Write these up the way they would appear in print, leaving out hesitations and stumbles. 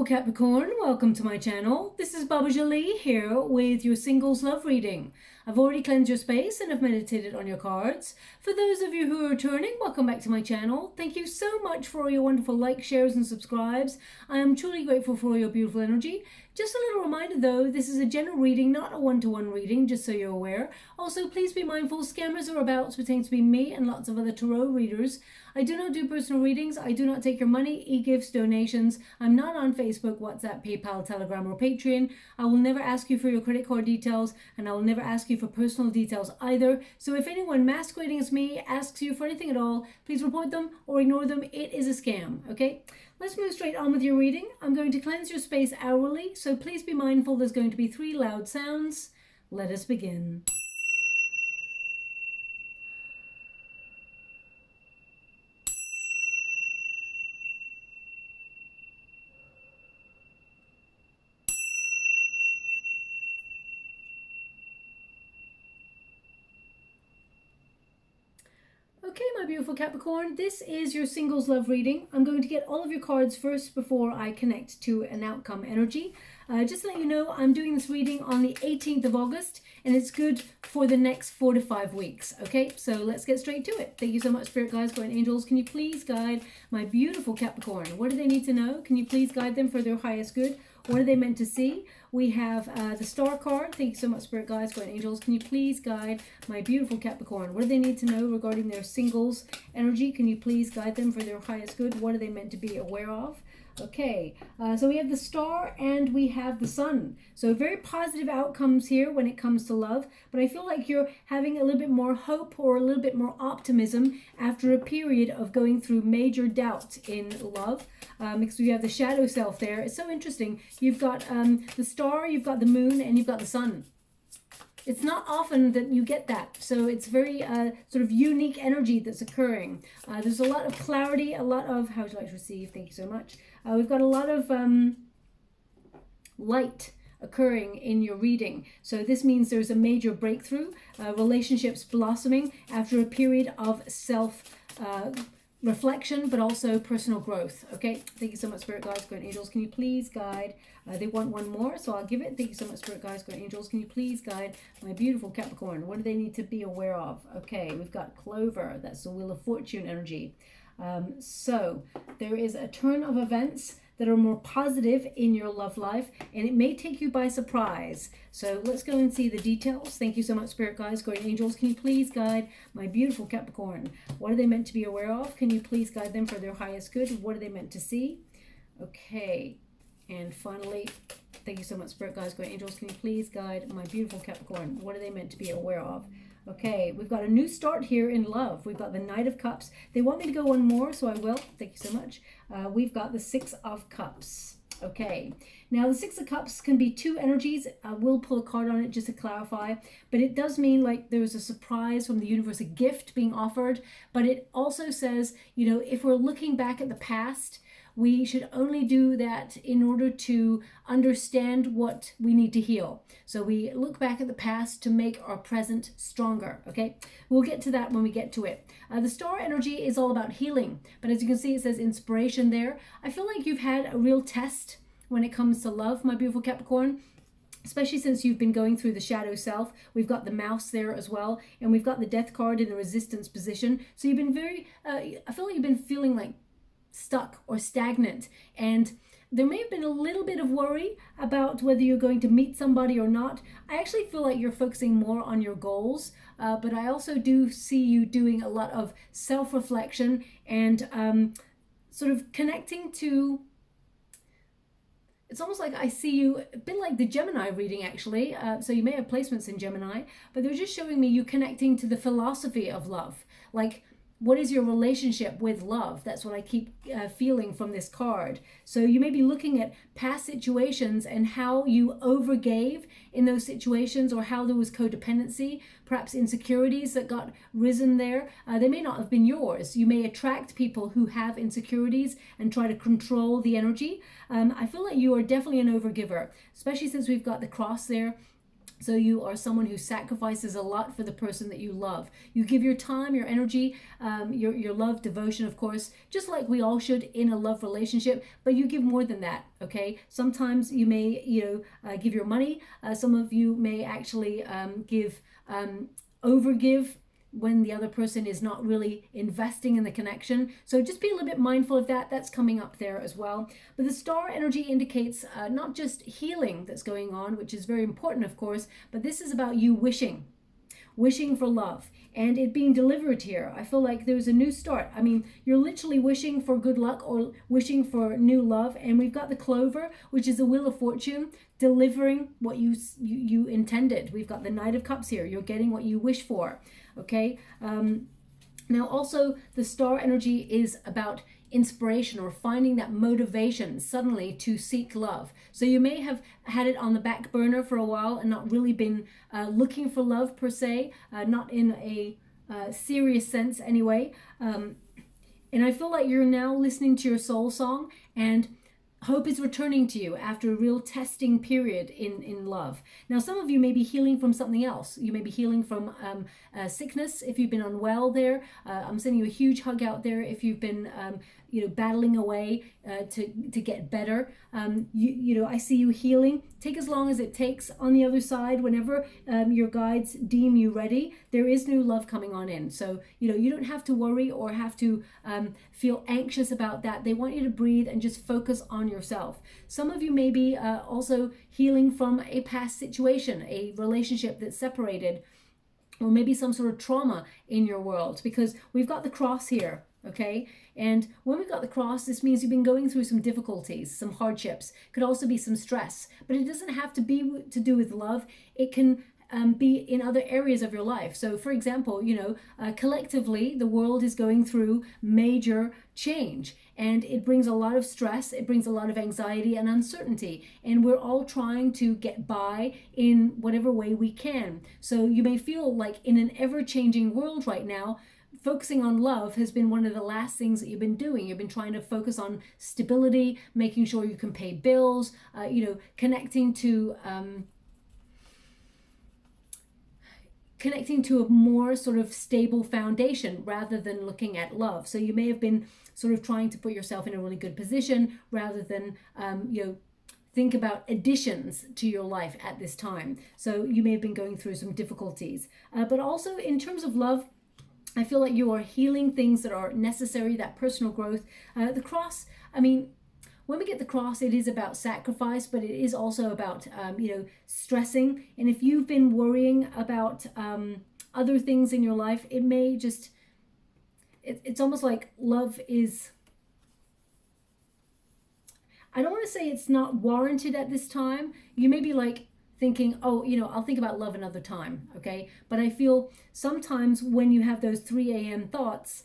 Capricorn, welcome to my channel. This is Baba Jolie here with your singles love reading. I've already cleansed your space and have meditated on your cards. For those of you who are returning, welcome back to my channel. Thank you so much for all your wonderful likes, shares and subscribes. I am truly grateful for all your beautiful energy. Just a little reminder though, this is a general reading, not a one-to-one reading, just so you're aware. Also, please be mindful, scammers are about to pertain to be me and lots of other tarot readers. I do not do personal readings. I do not take your money, e-gifts, donations. I'm not on Facebook, WhatsApp, PayPal, Telegram, or Patreon. I will never ask you for your credit card details, and I will never ask you for personal details either. So if anyone masquerading as me asks you for anything at all, please report them or ignore them. It is a scam, okay? Let's move straight on with your reading. I'm going to cleanse your space hourly, so please be mindful there's going to be 3 loud sounds. Let us begin. Okay, my beautiful Capricorn, this is your singles love reading. I'm going to get all of your cards first before I connect to an outcome energy. Just to let you know, I'm doing this reading on the 18th of August, and it's good for the next 4 to 5 weeks. Okay, so let's get straight to it. Thank you so much, Spirit Guides, Guardian Angels. Can you please guide my beautiful Capricorn? What do they need to know? Can you please guide them for their highest good? What are they meant to see? We have the Star card. Thank you so much, Spirit Guides, Guardian Angels. Can you please guide my beautiful Capricorn? What do they need to know regarding their singles energy? Can you please guide them for their highest good? What are they meant to be aware of? Okay, so we have the Star and we have the Sun. So very positive outcomes here when it comes to love. But I feel like you're having a little bit more hope or a little bit more optimism after a period of going through major doubt in love. Because we have the shadow self there. It's so interesting. You've got the Star, you've got the Moon, and you've got the Sun. It's not often that you get that. So it's very sort of unique energy that's occurring. There's a lot of clarity, a lot of, how would you like to receive? Thank you so much. We've got a lot of light occurring in your reading. So this means there's a major breakthrough, relationships blossoming after a period of self reflection, but also personal growth. Okay, thank you so much, Spirit Guides, Guardian Angels. Can you please guide? They want one more, so I'll give it. Thank you so much, Spirit Guides, Guardian Angels. Can you please guide my beautiful Capricorn? What do they need to be aware of? Okay, we've got Clover. That's the Wheel of Fortune energy. So there is a turn of events that are more positive in your love life, and it may take you by surprise. So let's go and see the details. Thank you so much, Spirit Guides, Guardian Angels. Can you please guide my beautiful Capricorn? What are they meant to be aware of? Can you please guide them for their highest good? What are they meant to see? Okay, and finally, thank you so much, Spirit Guides, Guardian Angels. Can you please guide my beautiful Capricorn? What are they meant to be aware of? Okay, we've got a new start here in love. We've got the Knight of Cups. They want me to go one more, so I will. Thank you so much. We've got the 6 of Cups. Okay, now the 6 of Cups can be 2 energies. I will pull a card on it just to clarify, but it does mean like there's a surprise from the universe, a gift being offered. But it also says, you know, if we're looking back at the past, we should only do that in order to understand what we need to heal. So we look back at the past to make our present stronger, okay? We'll get to that when we get to it. The Star energy is all about healing, but as you can see, it says inspiration there. I feel like you've had a real test when it comes to love, my beautiful Capricorn, especially since you've been going through the shadow self. We've got the Mouse there as well, and we've got the Death card in the Resistance position. So you've been very, I feel like you've been feeling like stuck or stagnant, and there may have been a little bit of worry about whether you're going to meet somebody or not. I actually feel like you're focusing more on your goals, but I also do see you doing a lot of self-reflection and sort of connecting to, it's almost like I see you a bit like the Gemini reading actually. So you may have placements in Gemini, but they're just showing me you connecting to the philosophy of love. Like, what is your relationship with love? That's what I keep feeling from this card. So you may be looking at past situations and how you overgave in those situations, or how there was codependency, perhaps insecurities that got risen there. They may not have been yours. You may attract people who have insecurities and try to control the energy. I feel like you are definitely an overgiver, especially since we've got the cross there. So you are someone who sacrifices a lot for the person that you love. You give your time, your energy, your love, devotion, of course, just like we all should in a love relationship, but you give more than that, okay? Sometimes you may, give your money. Some of you may actually overgive when the other person is not really investing in the connection. So just be a little bit mindful of that. That's coming up there as well. But the star energy indicates not just healing that's going on, which is very important, of course, but this is about you wishing for love and it being delivered here. I feel like there's a new start. I mean, you're literally wishing for good luck or wishing for new love. And we've got the clover, which is the Wheel of Fortune, delivering what you intended. We've got the Knight of Cups here. You're getting what you wish for. Okay. Now also the star energy is about inspiration or finding that motivation suddenly to seek love. So you may have had it on the back burner for a while and not really been looking for love per se, not in a serious sense anyway. And I feel like you're now listening to your soul song and hope is returning to you after a real testing period in love. Now, some of you may be healing from something else. You may be healing from sickness if you've been unwell there. I'm sending you a huge hug out there if you've been battling away to get better. I see you healing. Take as long as it takes on the other side. Whenever your guides deem you ready, there is new love coming on in. So, you don't have to worry or have to feel anxious about that. They want you to breathe and just focus on yourself. Some of you may be also healing from a past situation, a relationship that's separated, or maybe some sort of trauma in your world, because we've got the cross here. Okay, and when we've got the cross, this means you've been going through some difficulties, some hardships. Could also be some stress, but it doesn't have to be to do with love. It can be in other areas of your life. So for example, collectively the world is going through major change and it brings a lot of stress, it brings a lot of anxiety and uncertainty, and we're all trying to get by in whatever way we can. So you may feel like in an ever-changing world right now, focusing on love has been one of the last things that you've been doing. You've been trying to focus on stability, making sure you can pay bills, connecting to a more sort of stable foundation rather than looking at love. So you may have been sort of trying to put yourself in a really good position rather than, think about additions to your life at this time. So you may have been going through some difficulties. But also in terms of love, I feel like you are healing things that are necessary, that personal growth. The cross, when we get the cross, it is about sacrifice, but it is also about, stressing. And if you've been worrying about other things in your life, it may just, it's almost like love is, I don't want to say it's not warranted at this time. You may be like thinking, oh, I'll think about love another time, okay? But I feel sometimes when you have those 3 a.m. thoughts,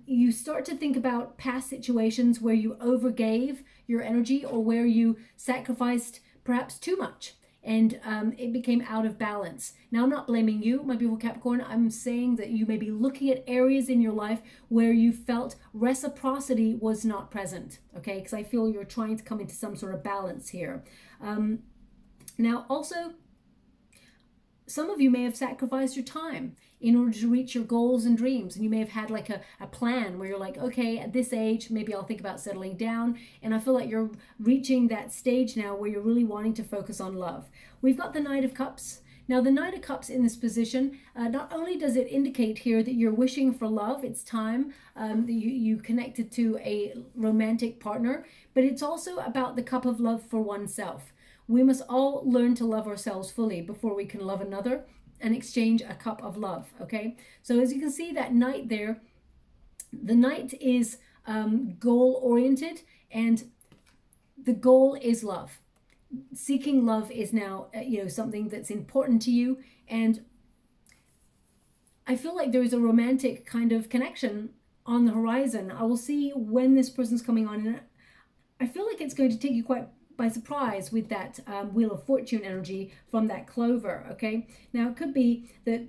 you start to think about past situations where you overgave your energy or where you sacrificed perhaps too much and it became out of balance. Now, I'm not blaming you, my beautiful Capricorn. I'm saying that you may be looking at areas in your life where you felt reciprocity was not present, okay? Because I feel you're trying to come into some sort of balance here. Now, also, some of you may have sacrificed your time in order to reach your goals and dreams. And you may have had like a plan where you're like, okay, at this age, maybe I'll think about settling down. And I feel like you're reaching that stage now where you're really wanting to focus on love. We've got the Knight of Cups. Now, the Knight of Cups in this position, not only does it indicate here that you're wishing for love, it's time that you connected to a romantic partner, but it's also about the cup of love for oneself. We must all learn to love ourselves fully before we can love another and exchange a cup of love, okay? So as you can see, that Knight there, the Knight is goal-oriented, and the goal is love. Seeking love is now, something that's important to you, and I feel like there is a romantic kind of connection on the horizon. I will see when this person's coming on, and I feel like it's going to take you quite by surprise with that Wheel of Fortune energy from that clover, okay? Now, it could be that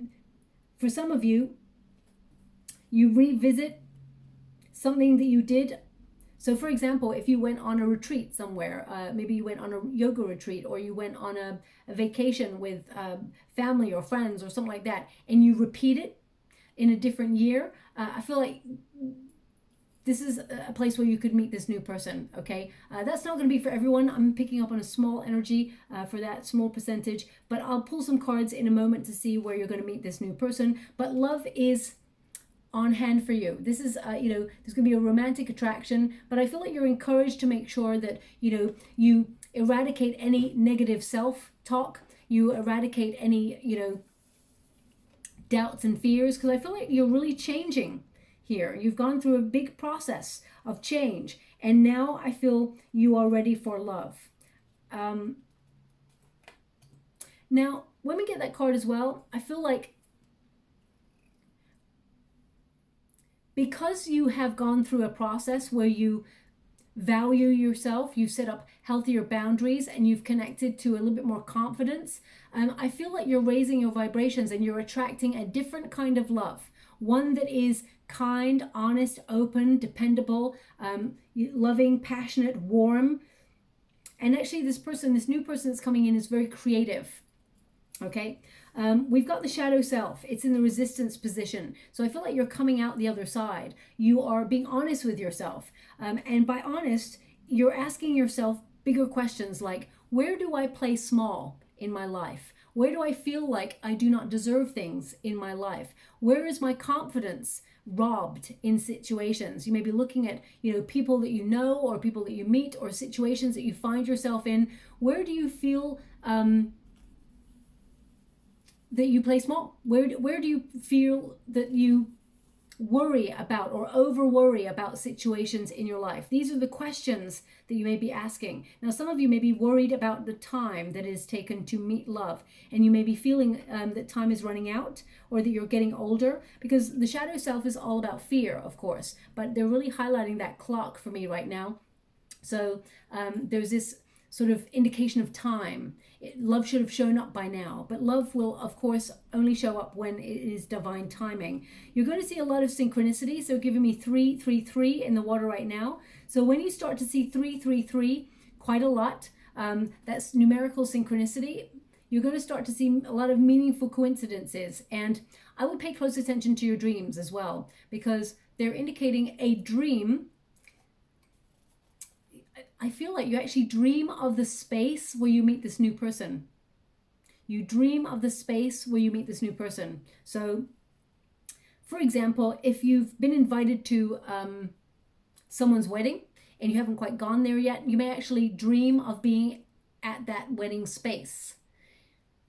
for some of you, you revisit something that you did So for example, if you went on a retreat somewhere, maybe you went on a yoga retreat, or you went on a vacation with family or friends or something like that, and you repeat it in a different year, I feel like this is a place where you could meet this new person, okay? That's not going to be for everyone. I'm picking up on a small energy for that small percentage, but I'll pull some cards in a moment to see where you're going to meet this new person. But love is on hand for you. This is, you know, there's going to be a romantic attraction, but I feel like you're encouraged to make sure that, you know, you eradicate any negative self-talk, you eradicate any, you know, doubts and fears, because I feel like you're really changing here. You've gone through a big process of change, and now I feel you are ready for love. Now, when we get that card as well, I feel like because you have gone through a process where you value yourself, you set up healthier boundaries, and you've connected to a little bit more confidence, I feel like you're raising your vibrations and you're attracting a different kind of love. One that is kind, honest, open, dependable, loving, passionate, warm. And actually this new person that's coming in is very creative. Okay, we've got the shadow self. It's in the resistance position. So I feel like you're coming out the other side. You are being honest with yourself. And by honest, you're asking yourself bigger questions like, where do I play small in my life? Where do I feel like I do not deserve things in my life? Where is my confidence robbed in situations? You may be looking at, you know, people that you know, or people that you meet, or situations that you find yourself in. Where do you feel that you play small? Where do you feel that you worry about or over worry about situations in your life? These are the questions that you may be asking. Now, some of you may be worried about the time that is taken to meet love, and you may be feeling that time is running out, or that you're getting older, because the shadow self is all about fear, of course, but they're really highlighting that clock for me right now. So there's this sort of indication of time. Love should have shown up by now, but love will, of course, only show up when it is divine timing. You're going to see a lot of synchronicity, so giving me 333 in the water right now. So when you start to see 333 quite a lot, that's numerical synchronicity. You're going to start to see a lot of meaningful coincidences, and I would pay close attention to your dreams as well, because they're indicating a dream. I feel like you actually dream of the space where you meet this new person. You dream of the space where you meet this new person. So, for example, if you've been invited to someone's wedding and you haven't quite gone there yet, you may actually dream of being at that wedding space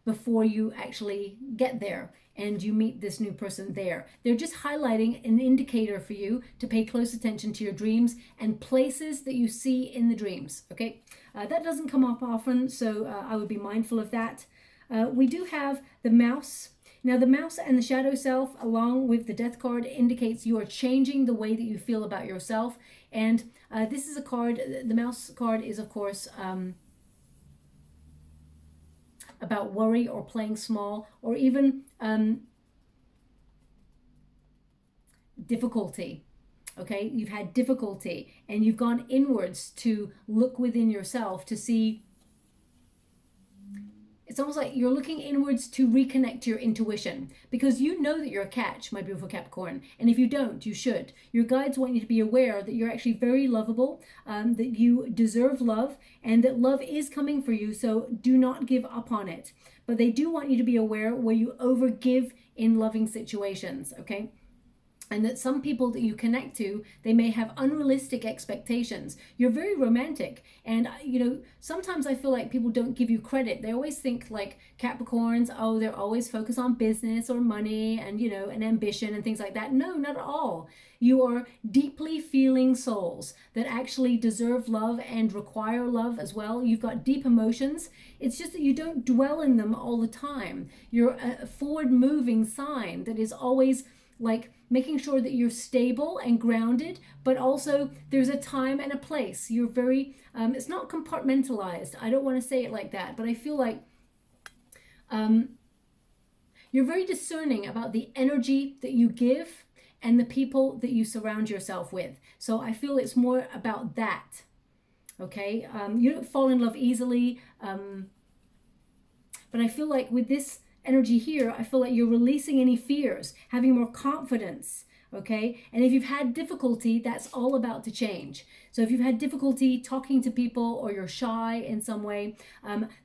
before you actually get there and you meet this new person there. They're just highlighting an indicator for you to pay close attention to your dreams and places that you see in the dreams, okay? That doesn't come up often, so I would be mindful of that. We do have the mouse. Now, the mouse and the shadow self, along with the death card, indicates you are changing the way that you feel about yourself. And this is a card, the mouse card is, of course, about worry or playing small, or even difficulty. Okay, you've had difficulty and you've gone inwards to look within yourself to see. It's almost like you're looking inwards to reconnect to your intuition, because you know that you're a catch, my beautiful Capricorn. And if you don't, you should. Your guides want you to be aware that you're actually very lovable, that you deserve love, and that love is coming for you. So do not give up on it. But they do want you to be aware where you overgive in loving situations, okay? And that some people that you connect to, they may have unrealistic expectations. You're very romantic. And, you know, sometimes I feel like people don't give you credit. They always think like Capricorns, oh, they're always focused on business or money and, you know, and ambition and things like that. No, not at all. You are deeply feeling souls that actually deserve love and require love as well. You've got deep emotions. It's just that you don't dwell in them all the time. You're a forward-moving sign that is always like making sure that you're stable and grounded, but also there's a time and a place. You're very, it's not compartmentalized. I don't want to say it like that, but I feel like you're very discerning about the energy that you give and the people that you surround yourself with. So I feel it's more about that. Okay, you don't fall in love easily, but I feel like with this energy here, I feel like you're releasing any fears, having more confidence. Okay, and if you've had difficulty, that's all about to change. So if you've had difficulty talking to people, or you're shy in some way,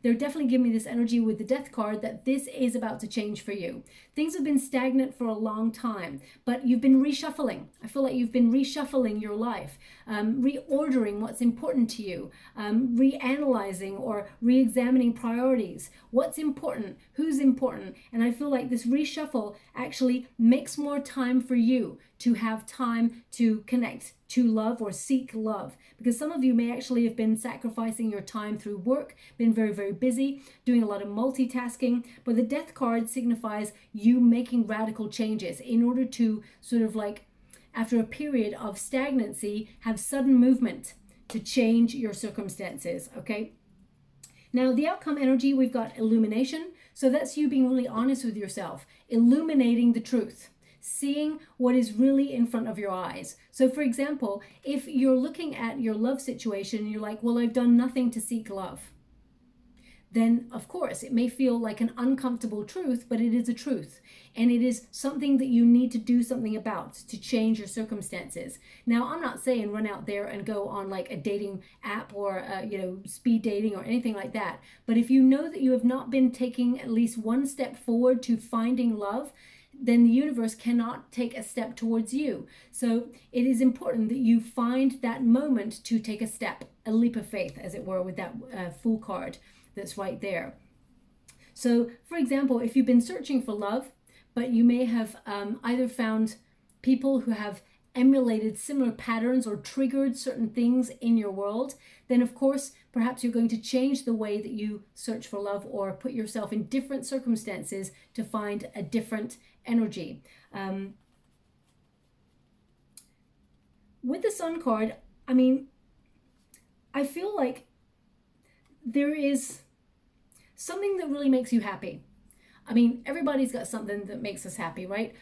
they're definitely giving me this energy with the Death card that this is about to change for you. Things have been stagnant for a long time, but you've been reshuffling. I feel like you've been reshuffling your life, reordering what's important to you, reanalyzing or re-examining priorities. What's important? Who's important? And I feel like this reshuffle actually makes more time for you to have time to connect to love or seek love, because some of you may actually have been sacrificing your time through work, been very, very busy, doing a lot of multitasking. But the Death card signifies you making radical changes in order to sort of like, after a period of stagnancy, have sudden movement to change your circumstances. Okay, now the outcome energy, we've got illumination. So that's you being really honest with yourself, illuminating the truth, seeing what is really in front of your eyes. So for example, if you're looking at your love situation and you're like, well, I've done nothing to seek love, then of course it may feel like an uncomfortable truth, but it is a truth. And it is something that you need to do something about to change your circumstances. Now, I'm not saying run out there and go on like a dating app or, speed dating or anything like that. But if you know that you have not been taking at least one step forward to finding love, then the universe cannot take a step towards you. So it is important that you find that moment to take a step, a leap of faith, as it were, with that Fool card that's right there. So, for example, if you've been searching for love, but you may have either found people who have emulated similar patterns or triggered certain things in your world, then of course, perhaps you're going to change the way that you search for love or put yourself in different circumstances to find a different energy. With the Sun card, I mean, I feel like there is something that really makes you happy. I mean, everybody's got something that makes us happy, right?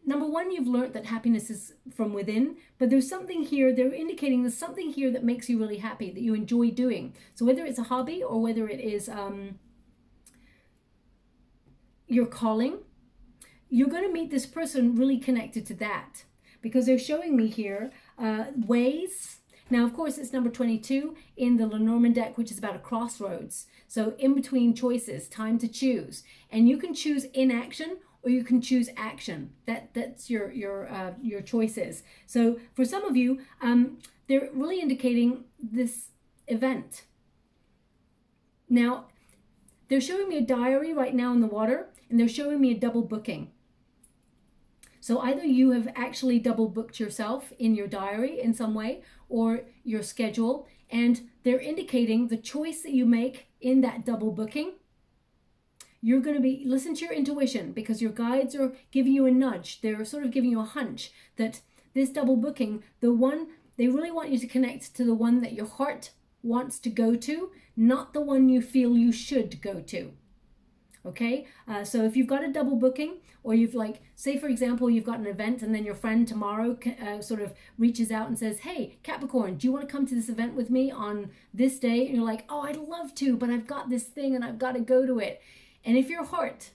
Number one, you've learned that happiness is from within, but there's something here, they're indicating there's something here that makes you really happy, that you enjoy doing. So whether it's a hobby or whether it is your calling, you're going to meet this person really connected to that, because they're showing me here ways. Now, of course, it's number 22 in the Lenormand deck, which is about a crossroads. So in between choices, time to choose. And you can choose inaction or you can choose action. That's your choices. So for some of you, they're really indicating this event. Now, they're showing me a diary right now in the water, and they're showing me a double booking. So either you have actually double booked yourself in your diary in some way, or your schedule, and they're indicating the choice that you make in that double booking. You're going to listen to your intuition, because your guides are giving you a nudge. They're sort of giving you a hunch that this double booking, the one, they really want you to connect to the one that your heart wants to go to, not the one you feel you should go to. Okay, so if you've got a double booking, or you've like, say for example, you've got an event and then your friend tomorrow sort of reaches out and says, hey, Capricorn, do you want to come to this event with me on this day? And you're like, oh, I'd love to, but I've got this thing and I've got to go to it. And if your heart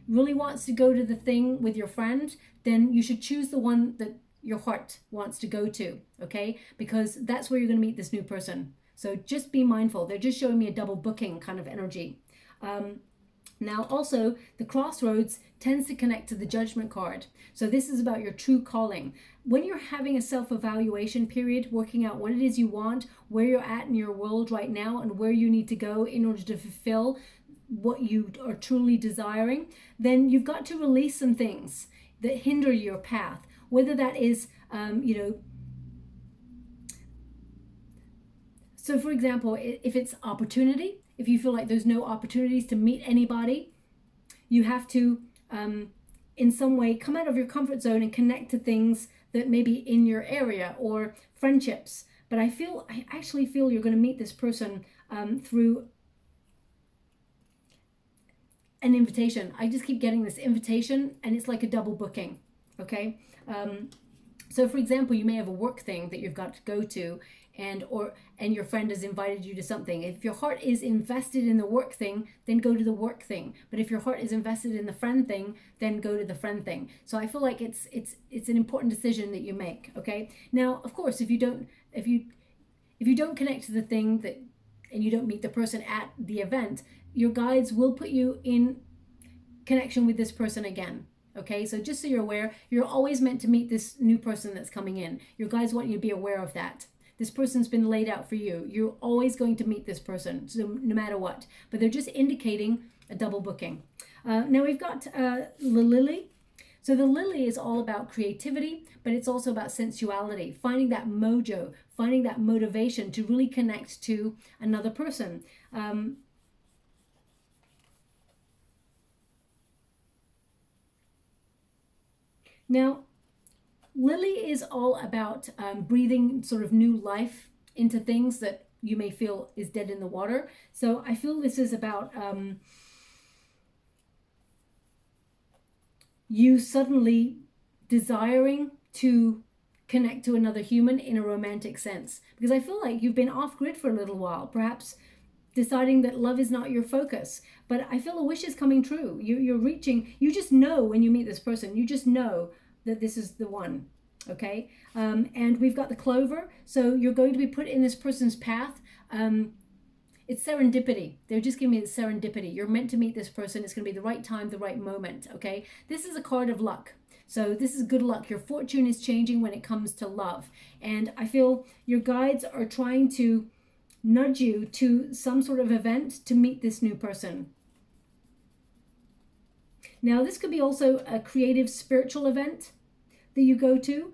really wants to go to the thing with your friend, then you should choose the one that your heart wants to go to, okay? Because that's where you're going to meet this new person. So just be mindful. They're just showing me a double booking kind of energy. Now also, the crossroads tends to connect to the Judgment card. So this is about your true calling. When you're having a self-evaluation period, working out what it is you want, where you're at in your world right now, and where you need to go in order to fulfill what you are truly desiring, then you've got to release some things that hinder your path. Whether that is, so for example, if it's opportunity, if you feel like there's no opportunities to meet anybody, you have to, in some way, come out of your comfort zone and connect to things that may be in your area, or friendships. But I actually feel you're going to meet this person through an invitation. I just keep getting this invitation, and it's like a double booking. okay? So for example, you may have a work thing that you've got to go to, and your friend has invited you to something. If your heart is invested in the work thing, then go to the work thing. But if your heart is invested in the friend thing, then go to the friend thing. So I feel like it's an important decision that you make, okay? Now, of course, if you don't connect to the thing that, and you don't meet the person at the event, your guides will put you in connection with this person again. Okay, so just so you're aware, you're always meant to meet this new person that's coming in. Your guides want you to be aware of that. This person's been laid out for you. You're always going to meet this person, so no matter what. But they're just indicating a double booking. Now we've got the lily. So the lily is all about creativity, but it's also about sensuality, finding that mojo, finding that motivation to really connect to another person. Now, lily is all about breathing sort of new life into things that you may feel is dead in the water. So I feel this is about you suddenly desiring to connect to another human in a romantic sense. Because I feel like you've been off grid for a little while, perhaps deciding that love is not your focus. But I feel a wish is coming true. You're reaching, you just know when you meet this person, you just know that this is the one, okay? And we've got the clover. So you're going to be put in this person's path. It's serendipity. They're just giving me the serendipity. You're meant to meet this person. It's going to be the right time, the right moment, okay? This is a card of luck. So this is good luck. Your fortune is changing when it comes to love. And I feel your guides are trying to nudge you to some sort of event to meet this new person. Now, this could be also a creative spiritual event that you go to.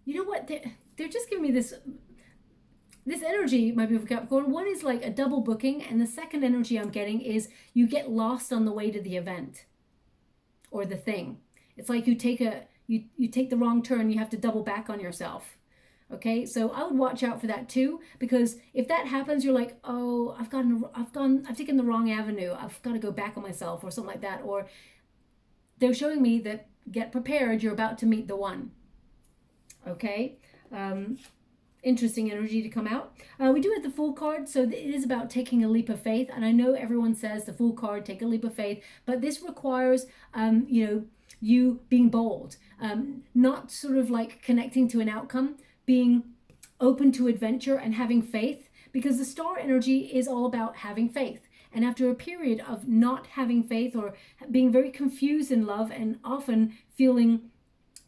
You know what? They're just giving me this energy, my beautiful Capricorn. One is like a double booking, and the second energy I'm getting is you get lost on the way to the event or the thing. It's like you take the wrong turn, you have to double back on yourself. Okay, so I would watch out for that too, because if that happens, you're like, oh, I've taken the wrong avenue. I've got to go back on myself or something like that. Or they're showing me that get prepared, you're about to meet the one. Okay, interesting energy to come out. We do have the Fool card, so it is about taking a leap of faith. And I know everyone says the Fool card, take a leap of faith, but this requires, you being bold, not sort of like connecting to an outcome, being open to adventure and having faith, because the star energy is all about having faith. And after a period of not having faith or being very confused in love and often feeling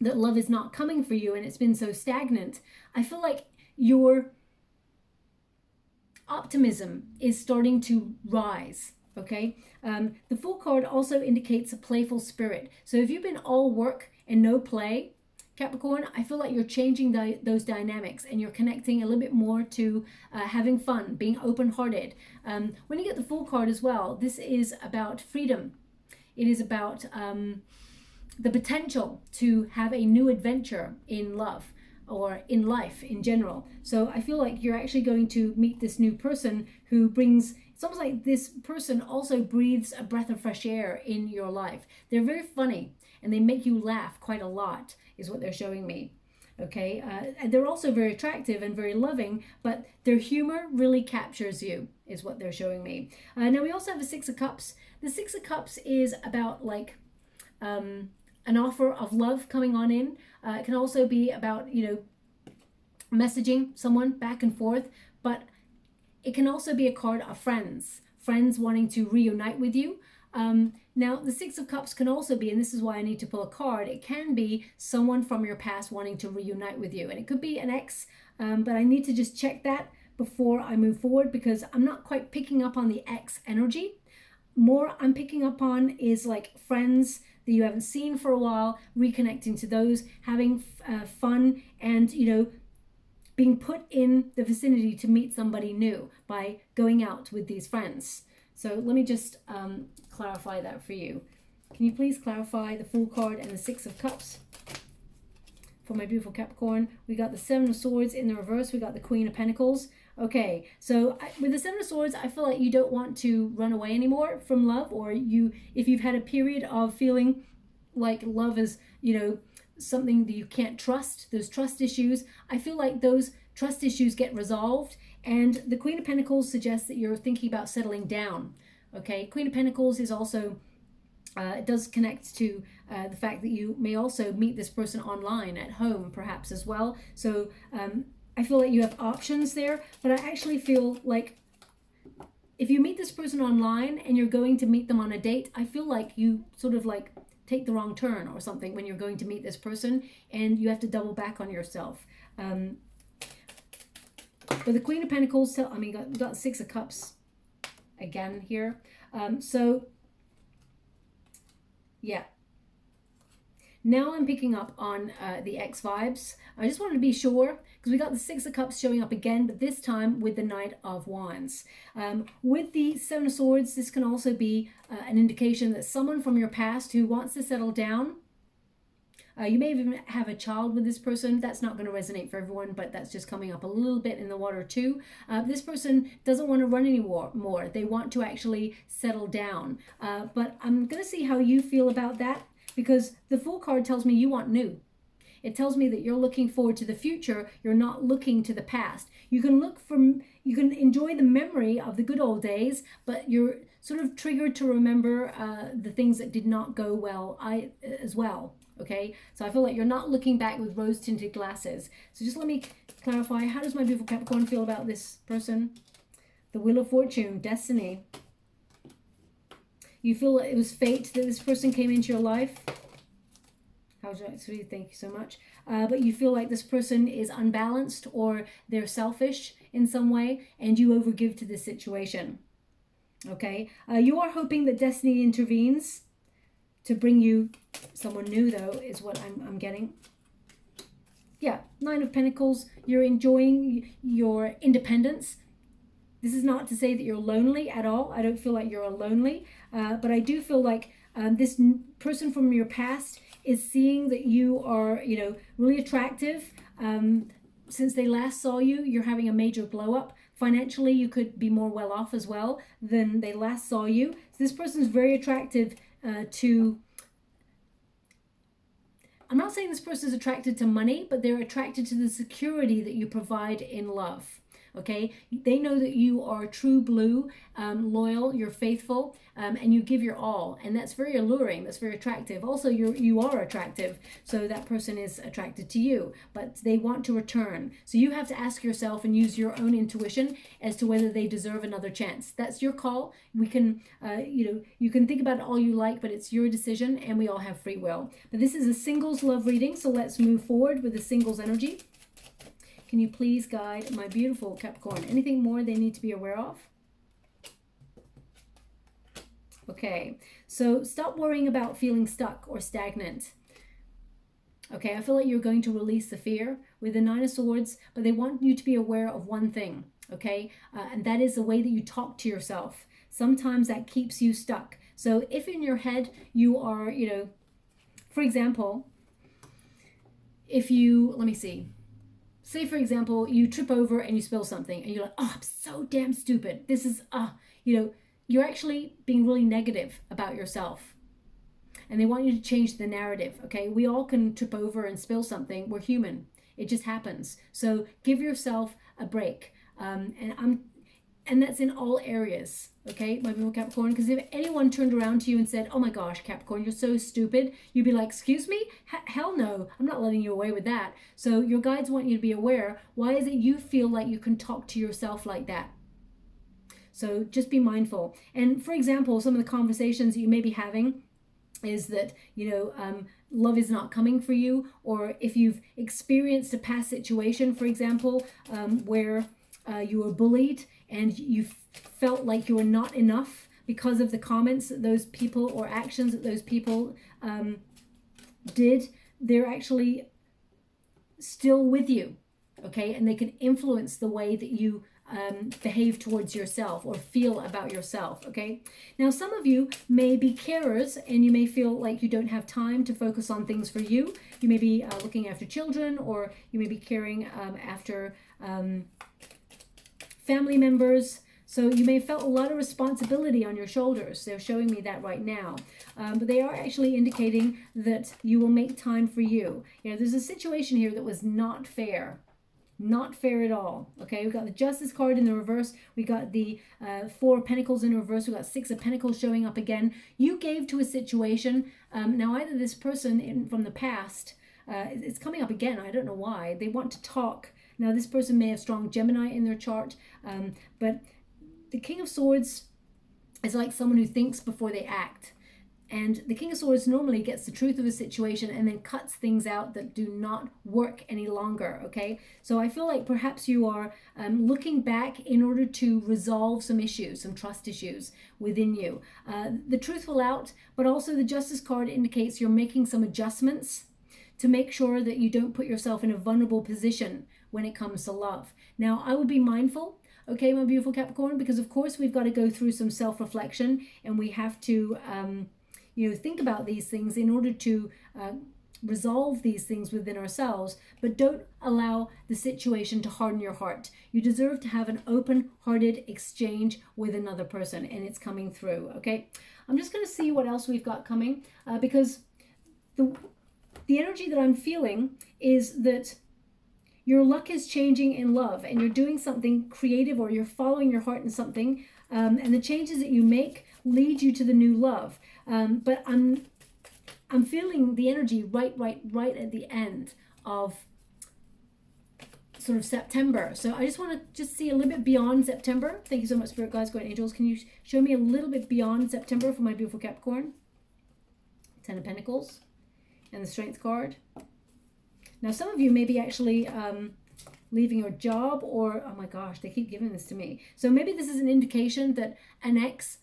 that love is not coming for you and it's been so stagnant, I feel like your optimism is starting to rise. Okay, the Fool card also indicates a playful spirit. So if you've been all work and no play, Capricorn, I feel like you're changing those dynamics and you're connecting a little bit more to having fun, being open-hearted. When you get the Fool card as well, this is about freedom. It is about the potential to have a new adventure in love or in life in general. So I feel like you're actually going to meet this new person who brings, it's almost like this person also breathes a breath of fresh air in your life. They're very funny and they make you laugh quite a lot, is what they're showing me. Okay, and they're also very attractive and very loving, but their humor really captures you, is what they're showing me. Now we also have a Six of Cups. The Six of Cups is about like an offer of love coming on in. It can also be about, messaging someone back and forth, but it can also be a card of friends wanting to reunite with you. Now, the Six of Cups can also be, and this is why I need to pull a card, it can be someone from your past wanting to reunite with you. And it could be an ex, but I need to just check that before I move forward, because I'm not quite picking up on the ex energy. More I'm picking up on is like friends that you haven't seen for a while, reconnecting to those, having fun, and, being put in the vicinity to meet somebody new by going out with these friends. So let me just clarify that for you. Can you please clarify the Fool card and the Six of Cups for my beautiful Capricorn? We got the Seven of Swords in the reverse. We got the Queen of Pentacles. Okay, so with the Seven of Swords, I feel like you don't want to run away anymore from love, or if you've had a period of feeling like love is, something that you can't trust, those trust issues, I feel like those trust issues get resolved. And the Queen of Pentacles suggests that you're thinking about settling down. Okay, Queen of Pentacles is also, it does connect to the fact that you may also meet this person online, at home perhaps as well. So I feel like you have options there, but I actually feel like if you meet this person online and you're going to meet them on a date, I feel like you sort of like take the wrong turn or something when you're going to meet this person, and you have to double back on yourself. But the Queen of Pentacles, got Six of Cups again here. So yeah. Now I'm picking up on the X vibes. I just wanted to be sure, because we got the Six of Cups showing up again, but this time with the Knight of Wands. With the Seven of Swords, this can also be an indication that someone from your past who wants to settle down. You may even have a child with this person. That's not going to resonate for everyone, but that's just coming up a little bit in the water too. This person doesn't want to run anymore. They want to actually settle down. But I'm going to see how you feel about that, because the Fool card tells me you want new. It tells me that you're looking forward to the future. You're not looking to the past. You can enjoy the memory of the good old days, but you're sort of triggered to remember the things that did not go well as well. Okay, so I feel like you're not looking back with rose-tinted glasses. So just let me clarify, how does my beautiful Capricorn feel about this person? The Wheel of Fortune, destiny. You feel it was fate that this person came into your life. How would you like to? Thank you so much. But you feel like this person is unbalanced, or they're selfish in some way, and you overgive to this situation. Okay, you are hoping that destiny intervenes to bring you someone new, though, is what I'm getting. Yeah, Nine of Pentacles, you're enjoying your independence. This is not to say that you're lonely at all. I don't feel like you're lonely, but I do feel like this person from your past is seeing that you are, really attractive. Since they last saw you, you're having a major blow up. Financially, you could be more well off as well than they last saw you. So this person is very attractive to... I'm not saying this person is attracted to money, but they're attracted to the security that you provide in love. Okay, they know that you are true blue, loyal, you're faithful, and you give your all, and that's very alluring. That's very attractive. Also, you are attractive, so that person is attracted to you, but they want to return. So you have to ask yourself and use your own intuition as to whether they deserve another chance. That's your call. We can, you can think about it all you like, but it's your decision, and we all have free will. But this is a singles love reading, so let's move forward with the singles energy. Can you please guide my beautiful Capricorn? Anything more they need to be aware of? Okay, so stop worrying about feeling stuck or stagnant. Okay, I feel like you're going to release the fear with the Nine of Swords, but they want you to be aware of one thing, okay? And that is the way that you talk to yourself. Sometimes that keeps you stuck. So if in your head you are, for example, if you, let me see. Say, for example, you trip over and you spill something and you're like, oh, I'm so damn stupid. This is, you're actually being really negative about yourself. And they want you to change the narrative, okay? We all can trip over and spill something. We're human. It just happens. So give yourself a break. And that's in all areas, okay, my beautiful Capricorn? Because if anyone turned around to you and said, oh my gosh, Capricorn, you're so stupid, you'd be like, excuse me? Hell no, I'm not letting you away with that. So your guides want you to be aware. Why is it you feel like you can talk to yourself like that? So just be mindful. And for example, some of the conversations that you may be having is that, love is not coming for you. Or if you've experienced a past situation, for example, where you were bullied and you felt like you were not enough because of the comments that those people or actions that those people did, they're actually still with you, okay? And they can influence the way that you behave towards yourself or feel about yourself, okay? Now, some of you may be carers and you may feel like you don't have time to focus on things for you. You may be looking after children, or you may be caring after family members. So you may have felt a lot of responsibility on your shoulders. They're showing me that right now. But they are actually indicating that you will make time for you. You know, there's a situation here that was not fair. Not fair at all. Okay, we've got the Justice card in the reverse. We got the Four of Pentacles in reverse. We got Six of Pentacles showing up again. You gave to a situation. Now either this person from the past, it's coming up again. I don't know why. They want to talk. Now this person may have strong Gemini in their chart, but the King of Swords is like someone who thinks before they act. And the King of Swords normally gets the truth of a situation and then cuts things out that do not work any longer, okay? So I feel like perhaps you are looking back in order to resolve some issues, some trust issues within you. The truth will out, but also the Justice card indicates you're making some adjustments to make sure that you don't put yourself in a vulnerable position when it comes to love. Now, I would be mindful, okay, my beautiful Capricorn, because of course we've got to go through some self-reflection and we have to, you know, think about these things in order to resolve these things within ourselves, but don't allow the situation to harden your heart. You deserve to have an open-hearted exchange with another person, and it's coming through, okay? I'm just going to see what else we've got coming, because the energy that I'm feeling is that your luck is changing in love and you're doing something creative, or you're following your heart in something, and the changes that you make lead you to the new love. But I'm feeling the energy right at the end of sort of September. So I just want to just see a little bit beyond September. Thank you so much, Spirit Guides, Guardian Angels. Can you show me a little bit beyond September for my beautiful Capricorn? Ten of Pentacles and the Strength card. Now, some of you may be actually leaving your job, or, oh my gosh, they keep giving this to me. So maybe this is an indication that an ex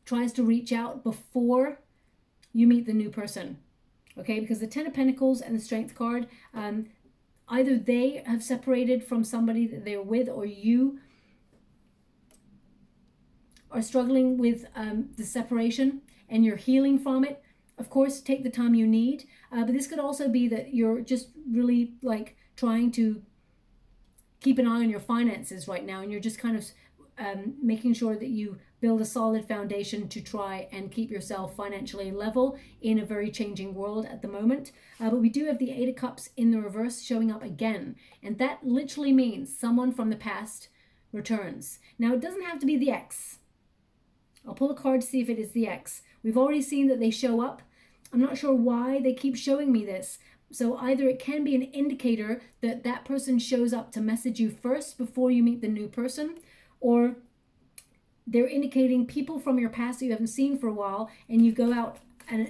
tries to reach out before you meet the new person, okay? Because the Ten of Pentacles and the Strength card, either they have separated from somebody that they're with, or you are struggling with the separation and you're healing from it. Of course, take the time you need, but this could also be that you're just really like trying to keep an eye on your finances right now, and you're just kind of making sure that you build a solid foundation to try and keep yourself financially level in a very changing world at the moment. But we do have the Eight of Cups in the reverse showing up again, and that literally means someone from the past returns. Now, it doesn't have to be the ex. I'll pull a card to see if it is the ex. We've already seen that they show up. I'm not sure why they keep showing me this. So either it can be an indicator that that person shows up to message you first before you meet the new person, or they're indicating people from your past that you haven't seen for a while, and you go out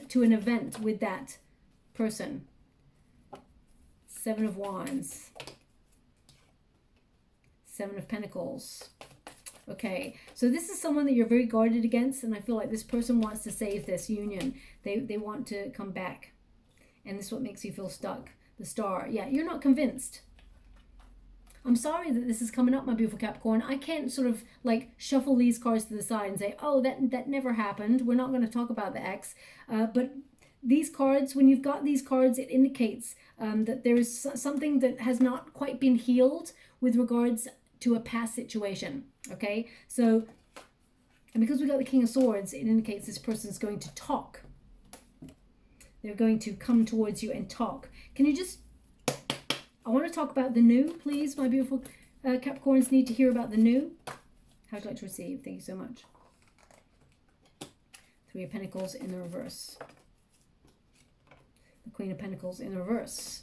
to an event with that person. Seven of Wands. Seven of Pentacles. Okay, so this is someone that you're very guarded against, and I feel like this person wants to save this union. They want to come back, and this is what makes you feel stuck. The Star. Yeah, you're not convinced. I'm sorry that this is coming up, my beautiful Capricorn. I can't sort of like shuffle these cards to the side and say, oh, that never happened. We're not going to talk about the ex. But these cards, when you've got these cards, it indicates that there is something that has not quite been healed with regards to a past situation. Okay, so, and because we got the King of Swords, it indicates this person's going to talk. They're going to come towards you and talk. Can you just, I want to talk about the new, please. My beautiful Capricorns need to hear about the new. How would you like to receive? Thank you so much. Three of Pentacles in the reverse. The Queen of Pentacles in the reverse.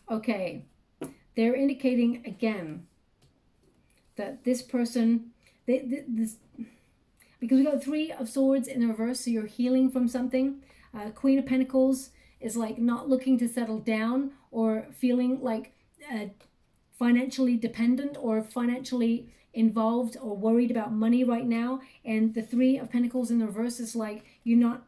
Okay. They're indicating again that this person, because we got Three of Swords in the reverse, so you're healing from something. Queen of Pentacles is like not looking to settle down, or feeling like financially dependent or financially involved or worried about money right now. And the Three of Pentacles in the reverse is like you're not,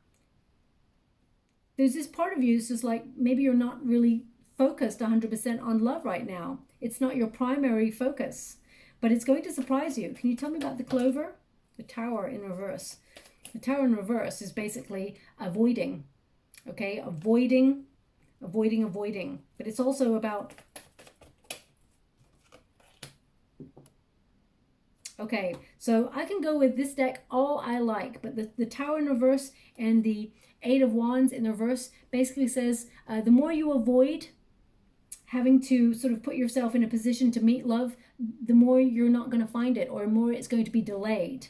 there's this part of you that's just like maybe you're not really focused 100% on love right now. It's not your primary focus, but it's going to surprise you. Can you tell me about the Clover? The Tower in reverse. The Tower in reverse is basically avoiding, okay? Avoiding. But it's also about Okay, so I can go with this deck all I like, but the Tower in reverse and the Eight of Wands in reverse basically says the more you avoid having to sort of put yourself in a position to meet love, the more you're not going to find it, or more it's going to be delayed.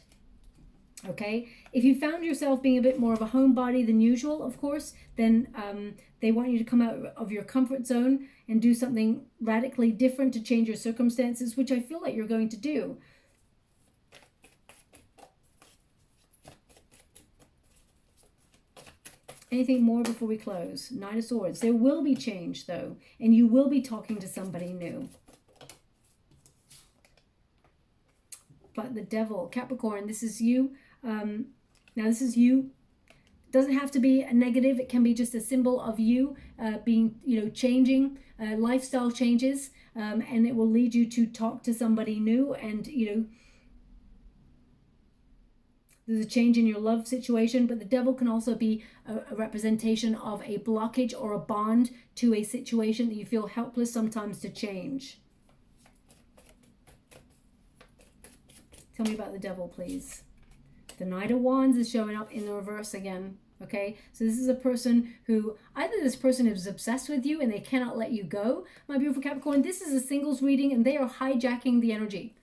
Okay, if you found yourself being a bit more of a homebody than usual, of course, then they want you to come out of your comfort zone and do something radically different to change your circumstances, which I feel like you're going to do. Anything more before we close? Knight of Swords. There will be change, though, and you will be talking to somebody new. But the Devil, Capricorn, this is you. Now, this is you. It doesn't have to be a negative. It can be just a symbol of you being, changing, lifestyle changes, and it will lead you to talk to somebody new, and, there's a change in your love situation. But the Devil can also be a representation of a blockage or a bond to a situation that you feel helpless sometimes to change. Tell me about the Devil, please. The Knight of Wands is showing up in the reverse again. Okay, so this is a person who, either this person is obsessed with you and they cannot let you go, my beautiful Capricorn. This is a singles reading and they are hijacking the energy.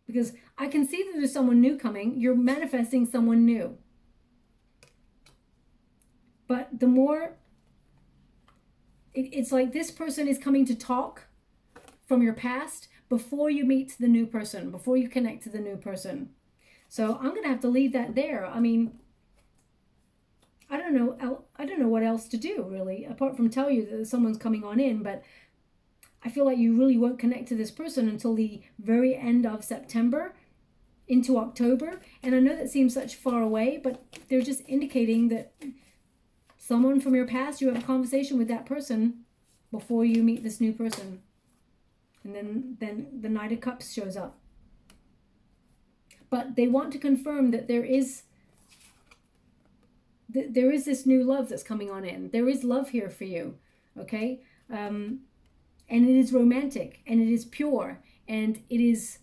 Because I can see that there's someone new coming. You're manifesting someone new. But the more, it's like this person is coming to talk from your past before you meet the new person, before you connect to the new person. So I'm going to have to leave that there. I mean, I don't know what else to do, really, apart from tell you that someone's coming on in, but I feel like you really won't connect to this person until the very end of September into October. And I know that seems such far away, but they're just indicating that someone from your past, you have a conversation with that person before you meet this new person. And then the Knight of Cups shows up. But they want to confirm that there is this new love that's coming on in. There is love here for you, okay? And it is romantic, and it is pure, and it is,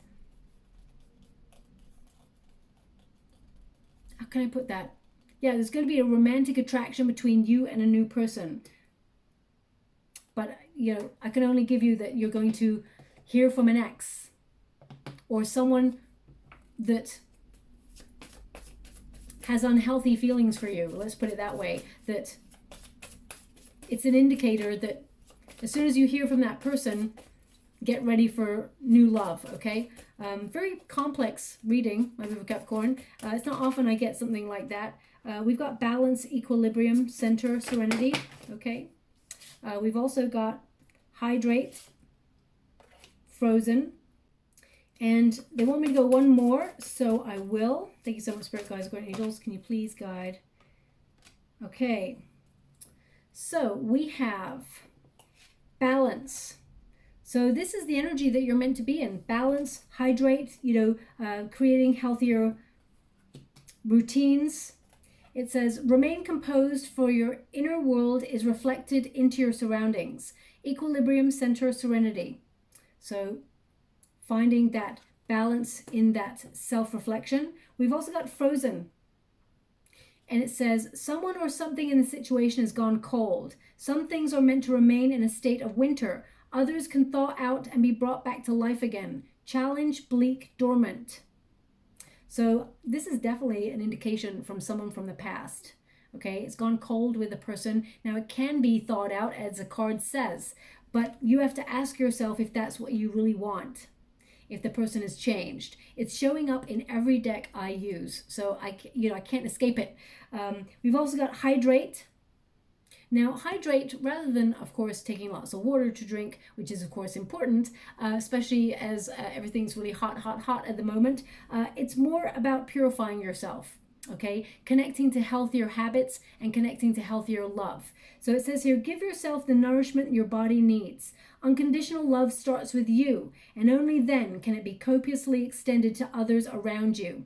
how can I put that? Yeah, there's going to be a romantic attraction between you and a new person. But, I can only give you that you're going to hear from an ex or someone that has unhealthy feelings for you. Let's put it that way. That it's an indicator that as soon as you hear from that person, get ready for new love, okay? Very complex reading, my beautiful Capricorn. It's not often I get something like that. We've got balance, equilibrium, center, serenity, okay? We've also got hydrate, frozen, and they want me to go one more, so I will. Thank you so much, Spirit Guides, Guardian Angels. Can you please guide? Okay, so we have balance. So this is the energy that you're meant to be in. Balance, hydrate, creating healthier routines. It says, remain composed, for your inner world is reflected into your surroundings. Equilibrium, center, serenity. So finding that balance in that self-reflection. We've also got frozen. And it says, someone or something in the situation has gone cold. Some things are meant to remain in a state of winter. Others can thaw out and be brought back to life again. Challenge, bleak, dormant. So this is definitely an indication from someone from the past. Okay, it's gone cold with a person. Now it can be thawed out, as the card says, but you have to ask yourself if that's what you really want. If the person has changed. It's showing up in every deck I use, so I can't escape it. We've also got hydrate. Now hydrate, rather than of course taking lots of water to drink, which is of course important, especially as everything's really hot at the moment, it's more about purifying yourself. Okay, connecting to healthier habits and connecting to healthier love. So it says here, give yourself the nourishment your body needs. Unconditional love starts with you, and only then can it be copiously extended to others around you.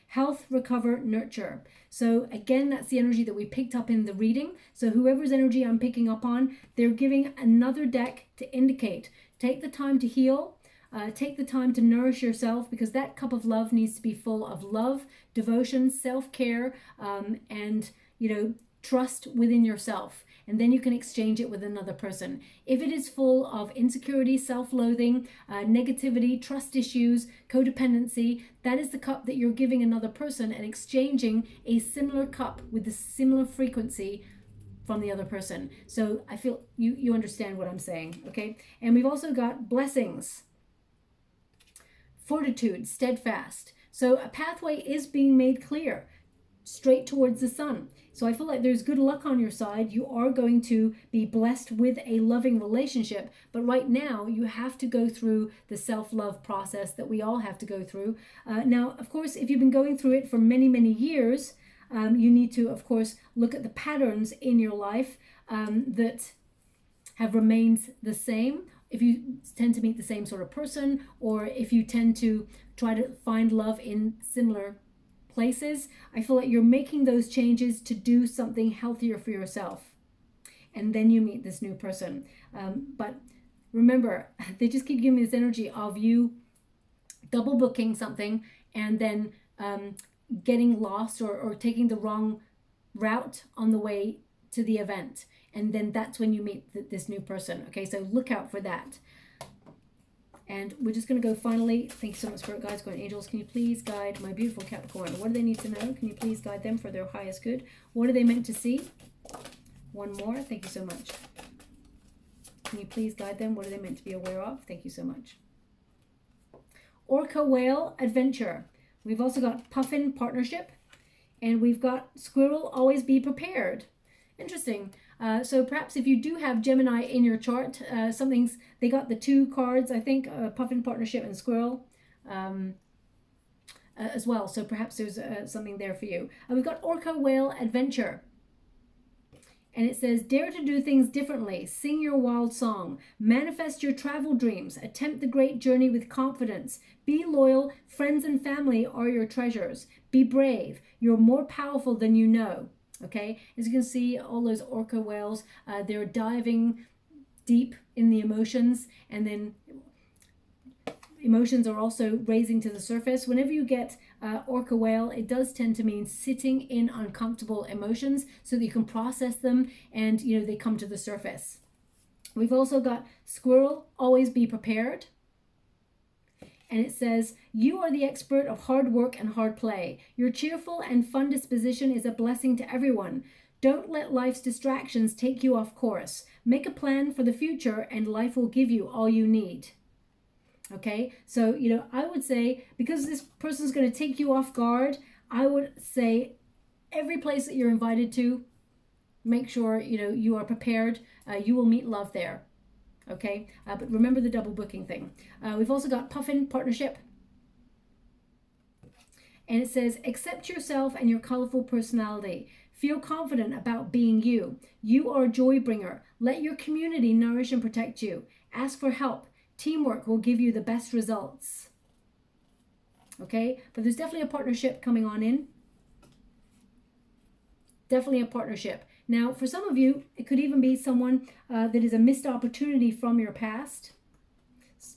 Health, recover, nurture. So again, that's the energy that we picked up in the reading. So whoever's energy I'm picking up on, they're giving another deck to indicate. Take the time to heal. Take the time to nourish yourself, because that cup of love needs to be full of love, devotion, self-care, and, trust within yourself. And then you can exchange it with another person. If it is full of insecurity, self-loathing, negativity, trust issues, codependency, that is the cup that you're giving another person and exchanging a similar cup with the similar frequency from the other person. So I feel you understand what I'm saying, okay? And we've also got blessings, fortitude, steadfast. So a pathway is being made clear, straight towards the sun. So I feel like there's good luck on your side. You are going to be blessed with a loving relationship, but right now you have to go through the self-love process that we all have to go through. Now, of course, if you've been going through it for many, many years, you need to, of course, look at the patterns in your life that have remained the same. If you tend to meet the same sort of person, or if you tend to try to find love in similar places, I feel like you're making those changes to do something healthier for yourself. And then you meet this new person. But remember, they just keep giving me this energy of you double booking something and then getting lost or taking the wrong route on the way to the event. And then that's when you meet this new person. Okay, so look out for that. And we're just going to go finally. Thank you so much, Spirit Guides, Guardian Angels. Can you please guide my beautiful Capricorn? What do they need to know? Can you please guide them for their highest good? What are they meant to see? One more. Thank you so much. Can you please guide them? What are they meant to be aware of? Thank you so much. Orca Whale Adventure. We've also got Puffin Partnership. And we've got Squirrel Always Be Prepared. Interesting. So perhaps if you do have Gemini in your chart, they got the two cards, I think, Puffin Partnership and Squirrel as well. So perhaps there's something there for you. We've got Orca Whale Adventure. And it says, dare to do things differently. Sing your wild song. Manifest your travel dreams. Attempt the great journey with confidence. Be loyal. Friends and family are your treasures. Be brave. You're more powerful than you know. Okay, as you can see, all those orca whales, they're diving deep in the emotions, and then emotions are also raising to the surface. Whenever you get orca whale, it does tend to mean sitting in uncomfortable emotions so that you can process them and, they come to the surface. We've also got Squirrel Always Be Prepared. And it says, you are the expert of hard work and hard play. Your cheerful and fun disposition is a blessing to everyone. Don't let life's distractions take you off course. Make a plan for the future and life will give you all you need. Okay, so, I would say, because this person's going to take you off guard, I would say every place that you're invited to, make sure, you are prepared. You will meet love there. Okay, but remember the double booking thing. We've also got Puffin Partnership. And it says, accept yourself and your colorful personality. Feel confident about being you. You are a joy bringer. Let your community nourish and protect you. Ask for help. Teamwork will give you the best results. Okay, but there's definitely a partnership coming on in. Definitely a partnership. Now, for some of you, it could even be someone that is a missed opportunity from your past.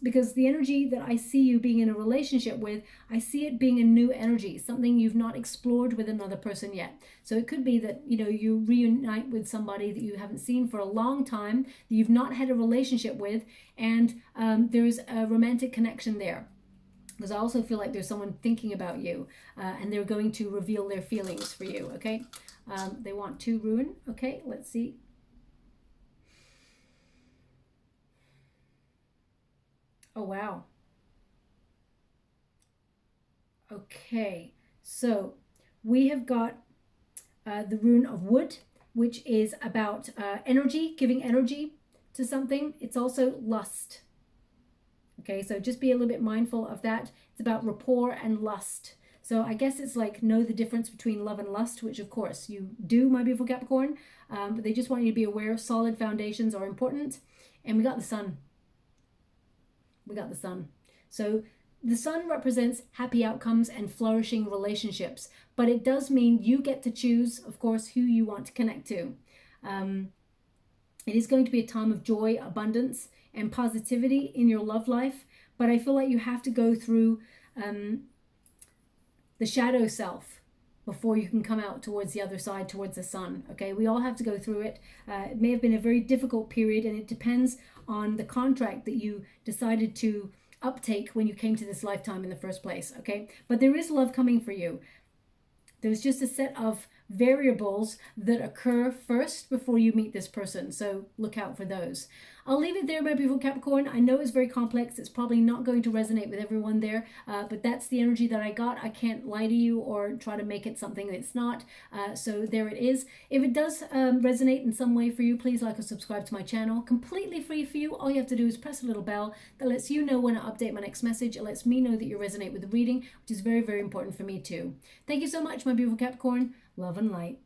Because the energy that I see you being in a relationship with, I see it being a new energy, something you've not explored with another person yet. So it could be that, you reunite with somebody that you haven't seen for a long time, that you've not had a relationship with, and there's a romantic connection there. Because I also feel like there's someone thinking about you, and they're going to reveal their feelings for you, okay? They want to ruin. Okay, let's see. Oh, wow. Okay, so we have got the rune of wood, which is about energy, giving energy to something. It's also lust. Okay, so just be a little bit mindful of that. It's about rapport and lust. So I guess it's like know the difference between love and lust, which of course you do, my beautiful Capricorn. But they just want you to be aware solid foundations are important. And we got the sun. We got the sun. So the sun represents happy outcomes and flourishing relationships. But it does mean you get to choose, of course, who you want to connect to. It is going to be a time of joy, abundance, and positivity in your love life. but I feel like you have to go through the shadow self before you can come out towards the other side, towards the sun. Okay, we all have to go through it. It may have been a very difficult period, and it depends on the contract that you decided to uptake when you came to this lifetime in the first place. Okay, but there is love coming for you. There's just a set of variables that occur first before you meet this person, so look out for those. I'll leave it there, my beautiful Capricorn. I know it's very complex. It's probably not going to resonate with everyone there, but that's the energy that I got. I can't lie to you or try to make it something that it's not. So there it is. If it does resonate in some way for you, please like or subscribe to my channel. Completely free for you. All you have to do is press a little bell that lets you know when I update my next message. It lets me know that you resonate with the reading, which is very, very important for me too. Thank you so much, my beautiful Capricorn. Love and light.